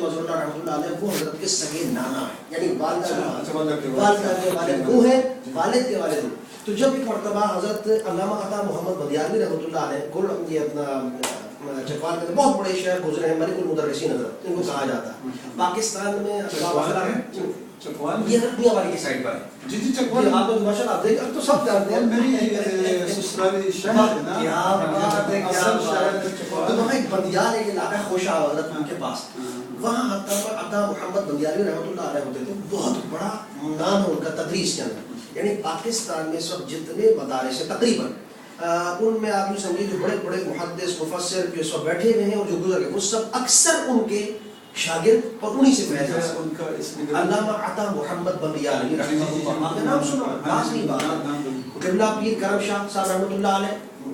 मज़हर रहमतुल्लाह अलैह वो हज़रत के सगे नाना है, यानी वालिदा के वालिद वो है, वालिद के वालिद। तो जब एक मरतबा हज़रत अल्लामा अता मोहम्मद बदियालवी रहमतुल्लाह अलैह ये अपना चकवाल के बहुत बड़े शहर गुजरे हैं, मलिकुल मुदर्रिसीन हज़रत इनको कहा जाता है। पाकिस्तान में ये दुनिया वाली की साइड पर है। जी चकवाल आप लोग माशाल्लाह देख तो सब जानते हैं, मेरी ससुराली शहर है ना, क्या बात है, क्या बात है। तो वहाँ एक बंदियाल एक इलाका खोशा हज़रत उनके पास, वहाँ अता मोहम्मद बंदियालवी रहमतुल्लाह अलैह होते थे। बहुत बड़ा नाम है उनका तदरीस के अंदर, यानी पाकिस्तान में सब जितने मदारिस हैं तकरीबन उनमें आप यूँ समझिए जो बड़े बड़े मुहद्दिस मुफस्सिर जो सब बैठे हुए हैं और जो गुजर गए वो सब अक्सर उनके शागिर्द और उन्हीं से फैज़ अल्लामा अता मोहम्मद बंदियालवी रहमतुल्लाह आपने नाम सुना, लाज़मी बात। क़िबला पीर करम शाह साहब रहमतुल्लाह अलैह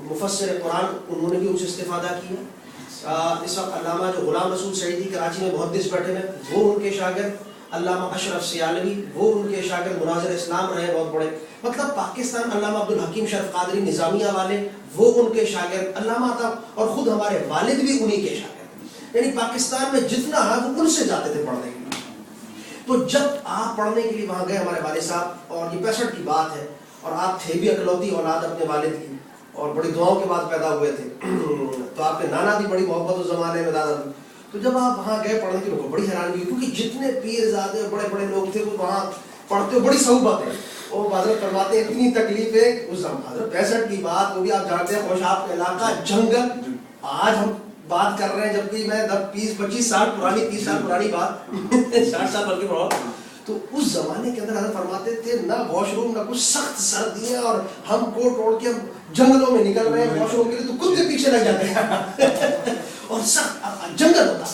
मुफस्सिर कुरान, उन्होंने भी उनसे इस्तिफ़ादा किया। इस वक्त अल्लामा जो गुलाम रसूल सईदी कराची में मुहद्दिस बैठे हैं वो उनके शागिर्द, अल्लामा अशरफ सियालवी वो उनके शागिर्द, मुनाज़िर इस्लाम रहे बहुत बड़े। मतलब पाकिस्तान अल्लामा अब्दुल हकीम शरीफ कादरी निज़ामिया वाले वो उनके शागिर्द, अल्लामा अता और ख़ुद हमारे वालिद भी उन्हीं के शागिर्द, यानी पाकिस्तान में जितना है वो उनसे जाते थे पढ़ने के लिए। तो जब आप पढ़ने के लिए वहाँ गए हमारे वालिद साहब, और ये 65 की बात है, और आप थे भी अकलौती औलाद अपने वालिद की और बड़ी दुआओं के बाद पैदा हुए थे, तो आपके नाना भी बड़ी मोहब्बत उस ज़माने में दादा भी। तो जब आप वहाँ गए पढ़ने के लिए बड़ी हैरानी हुई, क्योंकि जितने पीरज़ादे बड़े बड़े लोग थे वो वहाँ पढ़ते बड़ी सहूबत है, और हज़रत फरमाते हैं इतनी तकलीफ है उस हज़रत 65 की बात, वो भी आप जानते हैं खुशाब का इलाका, जंगल। आज हम बात कर रहे हैं जबकि मैं 20-25 साल पुरानी 30 साल पुरानी बात 60 साल बल्कि बहुत। तो उस जमाने के अंदर हज़रत फरमाते थे ना वॉशरूम ना कुछ, सख्त सर्दियाँ और हम कोट ओढ़ के हम जंगलों में निकल रहे हैं वॉशरूम के लिए तो कुत्ते पीछे लग जाते हैं और सख्त जंगल होता।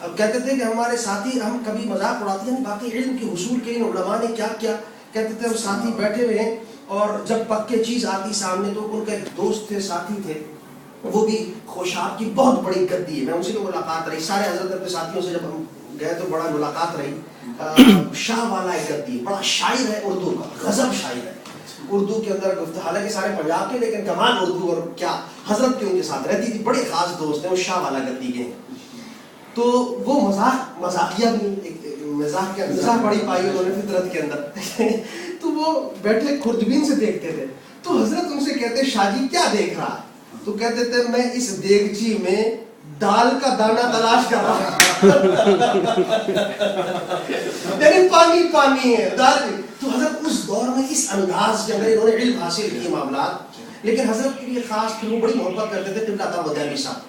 अब कहते थे कि हमारे साथी, हम कभी मजाक उड़ाते हैं बाकी इल्म के हुसूल के इन उलमा ने क्या क्या, कहते थे हम साथी बैठे हुए हैं और जब पक्के चीज़ आती सामने तो उनका एक दोस्त थे, साथी थे, वो भी खुशाब की बहुत बड़ी गद्दी है, मैं उनसे भी मुलाकात रही, सारे हज़रत अपने साथियों से जब हम गए तो बड़ा मुलाकात रही। शाह वाला एक गद्दी है, बड़ा शायर है उर्दू का, गज़ब शायर है उर्दू के अंदर गुफ्त, हालांकि सारे पंजाब के लेकिन कमाल उर्दू, और क्या हज़रत की उनके साथ रहती थी, बड़े ख़ास दोस्त हैं, वो शाह वाला गद्दी के हैं। तो वो मजाकिया भी मजाक बड़ी पाई उन्होंने फितरत के अंदर तो वो बैठे खुर्दबीन से देखते थे, तो हज़रत उनसे कहते शाह जी क्या देख रहा है, तो कहते थे मैं इस देगची में दाल का दाना तलाश कर रहा यानी पानी पानी है दाल। तो हजरत उस दौर में इस अंदाज के अंदर इन्होंने इल्म हासिल किए मामलात, लेकिन हजरत के लिए खास फिर वो बड़ी मोहब्बत करते थे क़िबला अता बदियालवी साहब।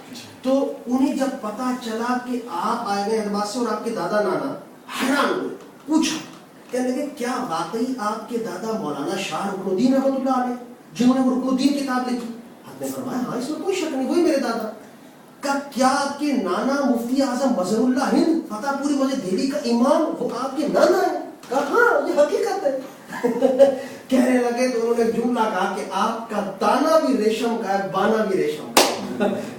तो उन्हें जब पता चला कि आप आए हुए हैदराबाद से और आपके दादा नाना, हैरान हुए, पूछा, कहने लगे क्या वाकई आपके दादा मौलाना शाह रुकनुद्दीन रहमतुल्लाह अलैह जिन्होंने वो रुकनुद्दीन किताब लिखी? आपने फरमाया हाँ इसमें कोई शक नहीं, वही मेरे दादा। का क्या आपके नाना मुफ्ती आजम मज़हरुल्लाह हिंद फतेहपुरी मस्जिद दिल्ली का इमाम वो आपके नाना है? कहा हाँ ये हकीकत है कहने लगे तो उन्होंने जुमला कहा कि आपका ताना भी रेशम का है, बाना भी रेशम का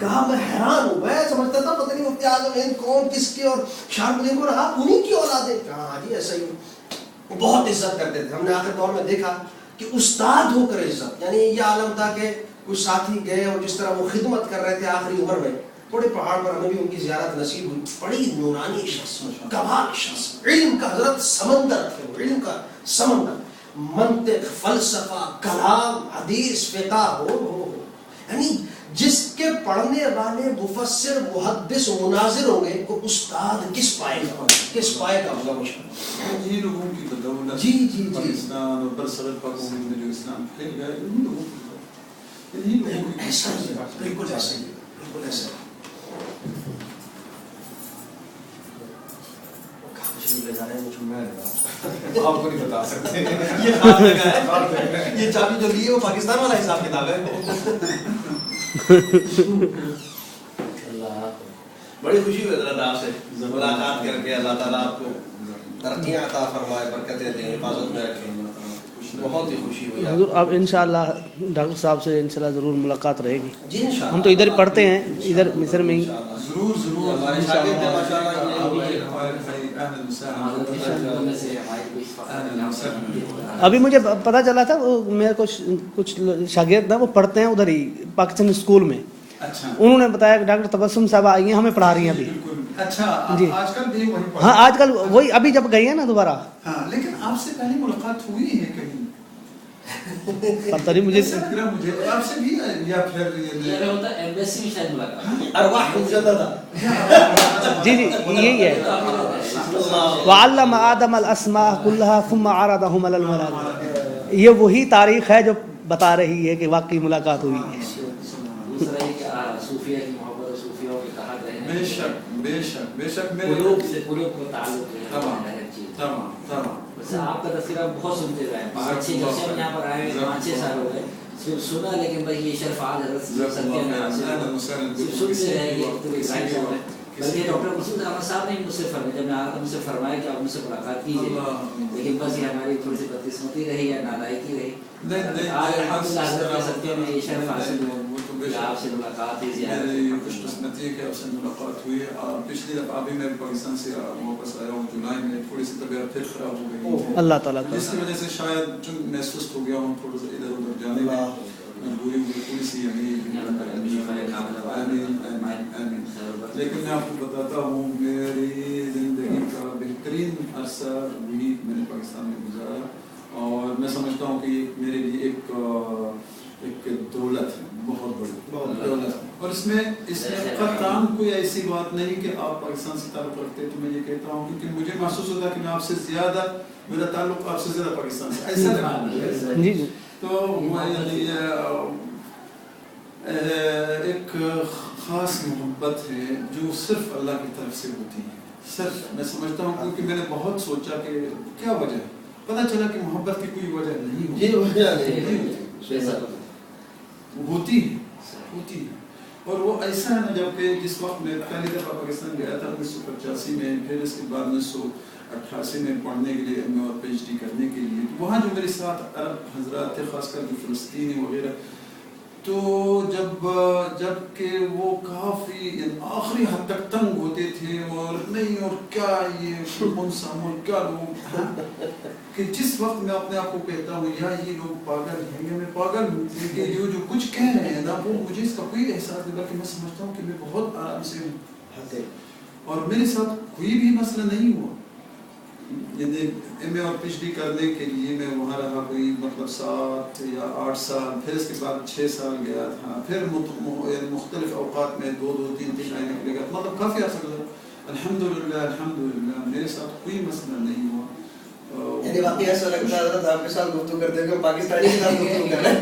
कहा मैं हैरान हूँ, मैं समझता था पता नहीं मुफ्ती आजम हिंद कौन किसके और शाहरुख को आप उन्हीं की औलाद है। कहा हाँ जी ऐसा ही, बहुत इज्जत करते थे। हमने आखिर दौर में देखा कि उस्ताद होकर इज्जत, यानी ये आलम था कि कुछ साथी गए और जिस तरह वो खिदमत कर रहे थे आखिरी उम्र में, बड़े पहाड़ पर हमें भी उनकी ज़ियारत नसीब हुई। बड़ी नूरानी शख्स, कमाल शख्स, इल्म का हज़रत समंदर थे वो, इल्म का समंदर, मंतिक, फलसफा, कलाम, हदीस, फिक़ह हो, यानी जिसके पढ़ने वाले मुफस्सिर, मुहद्दिस, मुनाज़िर होंगे वो उस्ताद किस पाएगा होगा मुश्किल। ये लोगों की बदौलत जी जी जी पाकिस्तान और बरसगत पाक में जो इस्लाम फैल गया उन लोगों की बदौलत, ऐसा ही है, बिल्कुल ऐसा ही है, बिल्कुल ऐसा है। ले जा रहे हैं मुझे, मैं आपको नहीं बता सकते ये खास जगह है, ये चाबी जो ली है वो पाकिस्तान वाला हिसाब किताब है। बड़ी खुशी हुई हज़रत आपसे मुलाकात करके, अल्लाह ताला आपको तरक्कियां अता फरमाए, बरकतें दे, हिफाजत में रखे, बहुत ही खुशी हुई। हुजूर अब इंशाअल्लाह डॉक्टर साहब से इंशाअल्लाह ज़रूर मुलाकात रहेगी जी इंशाअल्लाह। हम तो इधर पढ़ते हैं, इधर मिस्र में ही। जरूर हमारे शागिर्द हैं माशाअल्लाह। अभी मुझे पता चला था वो मेरे कुछ शागिर्द ना वो पढ़ते हैं उधर ही पाकिस्तान स्कूल में। अच्छा, उन्होंने बताया कि डॉक्टर तबस्सुम साहब आई हैं हमें पढ़ा रही हैं अभी। اچھا جی آج کل بھی وہی ہاں آج کل وہی ابھی جب گئی ہے نا دوبارہ. ہاں لیکن آپ سے پہلے ملاقات ہوئی ہے کہیں؟ پتہ نہیں مجھے ایسا لگ رہا مجھے آپ سے بھی یا پھر یہ ہوتا ہے ایمبیسی میں شاید ملاقات ارواح مجددہ. جی جی یہی ہے. وعلم آدم الاسماء كلها ثم عرضهم على الملائكة. یہ وہی تاریخ ہے جو بتا رہی ہے کہ واقعی ملاقات ہوئی ہے. دوسرا یہ کہ صوفیہ کی محبت اور صوفیوں کے کہا گئے ہیں بے شک بے شک بے شک میرے قلوب سے قلوب کو تعلق ہے تمام ہر چیز. تمام تمام. ویسے آپ کا تذکرہ بہت سنتے رہے ہیں 5-6 جب سے ہم یہاں پر آئے 5-6 سال ہو گئے صرف سنا لیکن بھائی یہ شرف عال حضرت سنتے رہے یہ بلکہ ڈاکٹر مسعود احمد صاحب نے مجھ سے فرمایا جب میں آ رہا تھا مجھ سے فرمایا کہ آپ مجھ سے ملاقات کیجیے لیکن بس یہ ہماری تھوڑی سی بدقسمتی رہی یا نالائکی رہی. آج الحمدللہ حضرت کے صدقے میں یہ شرف حاصل ہوا کہ آپ سے ملاقات ہوئی زیادہ خوش قسمتی ہے کہ آپ سے ملاقات ہوئی ہے. پچھلی دفعہ ابھی میں پاکستان سے واپس آیا ہوں جولائی میں تھوڑی سی طبیعت پھر خراب ہو گئی ہے اللہ تعالیٰ جس کی وجہ سے شاید چون میں سست ہو گیا ہوں تھوڑا سا ادھر ادھر جانے میں مجبوری ہوئی تھوڑی سی لیکن میں آپ کو بتاتا ہوں میری زندگی کا بہترین عرصہ وہی میں نے پاکستان میں گزارا اور میں سمجھتا ہوں کہ میرے لیے ایک دولت ہے بہت بڑی دولت. اور اس میں قطعاً کوئی ایسی بات نہیں کہ آپ پاکستان سے تعلق رکھتے تو میں یہ کہتا ہوں کیونکہ مجھے محسوس ہوتا ہے کہ میں آپ سے زیادہ میرا تعلق آپ سے زیادہ پاکستان سے ایسا لگتا جی جی تو ایک خاص محبت ہے جو صرف اللہ کی طرف سے ہوتی ہے. صرف میں سمجھتا ہوں کیونکہ میں نے بہت سوچا کہ کیا وجہ ہے پتہ چلا کہ محبت کی کوئی وجہ نہیں ہوتی ہے. اور وہ ایسا ہے نا جب کہ جس وقت میں پہلی دفعہ پاکستان گیا تھا 1985 میں پھر اس کے بعد 1988 میں پڑھنے کے لیے ایم اے اور پی ایچ ڈی کرنے کے لیے وہاں جو میرے ساتھ عرب حضرات تھے خاص کر کے فلسطینی وغیرہ تو جب کہ وہ کافی آخری حد تک تنگ ہوتے تھے اور نہیں اور کیا یہ منسامل کیا لوگ کہ جس وقت میں اپنے آپ کو کہتا ہوں یا یہ لوگ پاگل ہیں یا میں پاگل ہوں کہ یہ جو کچھ کہہ رہے ہیں نا وہ مجھے اس کا کوئی احساس نہیں بلکہ میں سمجھتا ہوں کہ میں بہت آرام سے ہوں اور میرے ساتھ کوئی بھی مسئلہ نہیں ہوا. یعنی ایم اے اور پی ایچ ڈی کرنے کے لیے میں وہاں رہا کوئی مطلب 7 یا 8 سال پھر اس کے بعد 6 سال گیا تھا پھر مختلف اوقات میں 2-3 مہینے کے لیے گیا مطلب کافی عرصہ گزرا. الحمدللہ میرے ساتھ کوئی مسئلہ نہیں ہوا. یعنی واقعی ایسا لگتا ہے حضرت آپ کے ساتھ گفتگو کرتے ہوئے پاکستانی کے ساتھ گفتگو کر رہے ہیں.